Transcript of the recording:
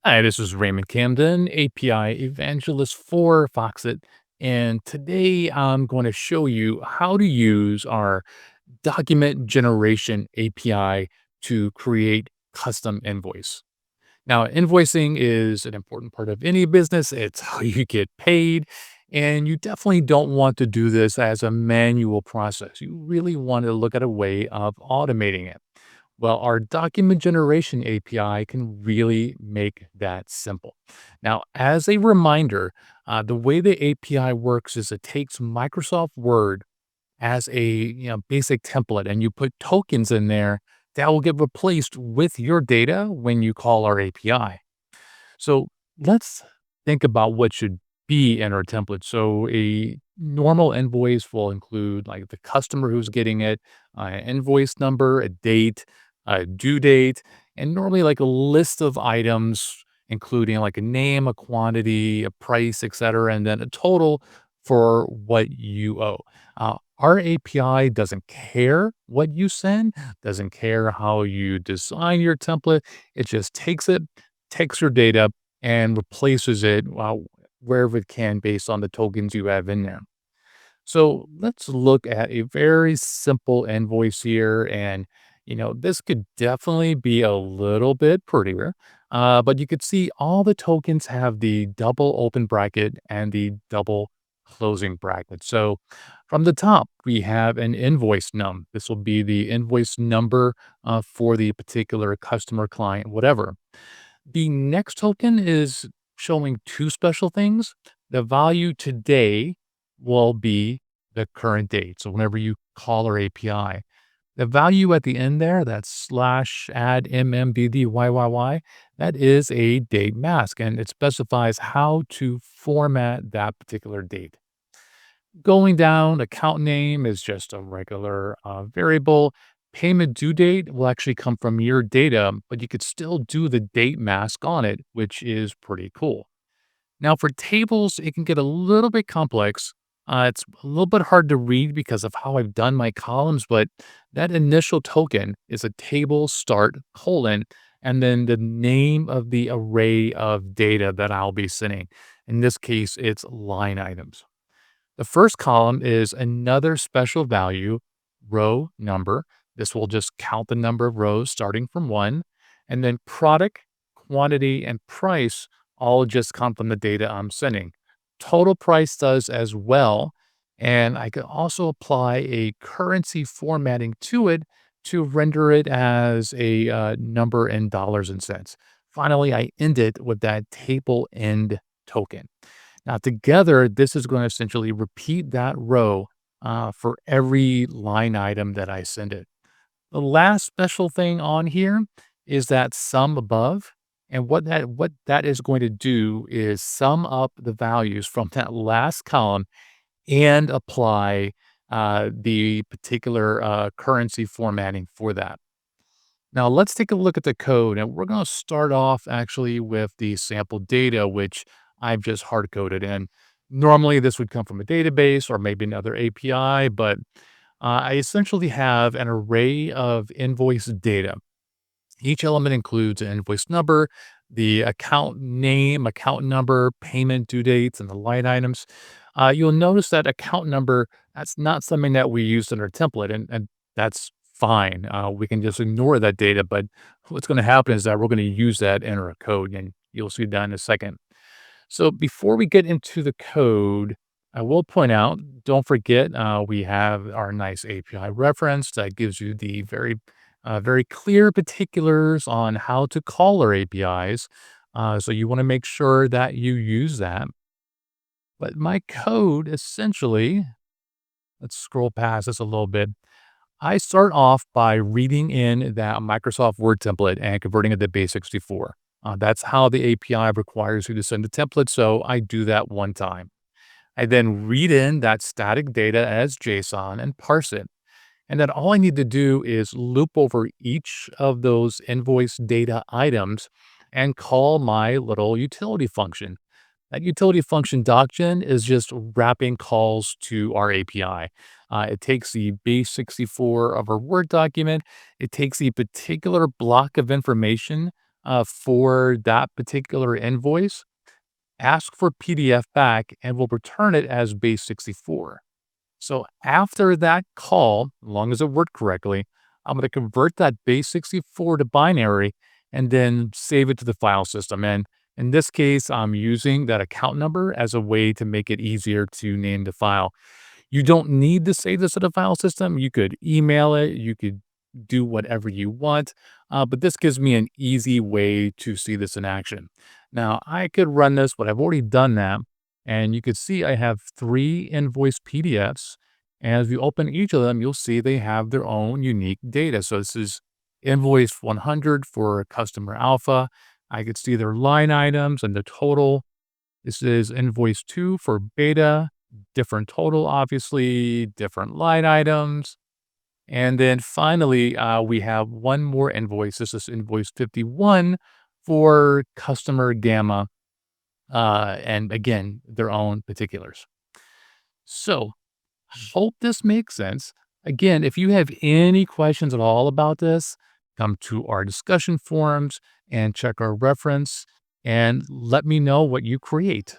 Hi, this is Raymond Camden, API evangelist for Foxit. And today I'm going to show you how to use our document generation API to create custom invoice. Now, invoicing is an important part of any business. It's how you get paid. And you definitely don't want to do this as a manual process. You really want to look at a way of automating it. Well, our document generation API can really make that simple. Now, as a reminder, the way the API works is it takes Microsoft Word as a basic template, and you put tokens in there that will get replaced with your data when you call our API. So let's think about what should be in our template. So a normal invoice will include like the customer who's getting it, an invoice number, a date, a due date, and normally like a list of items, including like a name, a quantity, a price, etc., and then a total for what you owe. Our API doesn't care what you send, doesn't care how you design your template. It just takes your data and replaces it wherever it can based on the tokens you have in there. So let's look at a very simple invoice here. And, this could definitely be a little bit prettier, but you could see all the tokens have the double open bracket and the double closing bracket. So from the top, we have an invoice num. This will be the invoice number for the particular customer, client, whatever. The next token is showing two special things. The value today will be the current date. So whenever you call our API, the value at the end there, that's slash add MMDDYYY, that is a date mask and it specifies how to format that particular date. Going down, account name is just a regular variable. Payment due date will actually come from your data, but you could still do the date mask on it, which is pretty cool. Now, for tables, it can get a little bit complex. It's a little bit hard to read because of how I've done my columns, but that initial token is a table start colon, and then the name of the array of data that I'll be sending. In this case, it's line items. The first column is another special value, row number. This will just count the number of rows starting from one. And then product, quantity, and price all just come from the data I'm sending. Total price does as well. And I could also apply a currency formatting to it to render it as a number in dollars and cents. Finally, I end it with that table end token. Now, together, this is going to essentially repeat that row for every line item that I send it. The last special thing on here is that sum above. And what that is going to do is sum up the values from that last column and apply the particular currency formatting for that. Now, let's take a look at the code, and we're going to start off actually with the sample data, which I've just hard coded in. Normally, this would come from a database or maybe another API, but I essentially have an array of invoice data. Each element includes an invoice number, the account name, account number, payment due dates, and the line items. You'll notice that account number, that's not something that we use in our template, and that's fine. We can just ignore that data, but what's going to happen is that we're going to use that in our code, and you'll see that in a second. So before we get into the code, I will point out, don't forget, we have our nice API reference that gives you the very clear particulars on how to call our APIs. So you want to make sure that you use that. But my code essentially, let's scroll past this a little bit. I start off by reading in that Microsoft Word template and converting it to base64. That's how the API requires you to send a template. So I do that one time. I then read in that static data as JSON and parse it. And then all I need to do is loop over each of those invoice data items and call my little utility function. That utility function docgen is just wrapping calls to our API. It takes the base64 of our Word document. It takes the particular block of information for that particular invoice, ask for PDF back and we'll return it as base 64. So after that call, as long as it worked correctly, I'm going to convert that base 64 to binary and then save it to the file system. And in this case, I'm using that account number as a way to make it easier to name the file. You don't need to save this to the file system. You could email it. You could do whatever you want. But this gives me an easy way to see this in action. Now, I could run this, but I've already done that. And you could see I have 3 invoice PDFs. And as you open each of them, you'll see they have their own unique data. So this is invoice 100 for customer alpha. I could see their line items and the total. This is invoice 2 for beta, different total, obviously, different line items. And then finally, we have one more invoice. This is invoice 51 for customer gamma. And again, their own particulars. So hope this makes sense. Again, if you have any questions at all about this, come to our discussion forums and check our reference and let me know what you create.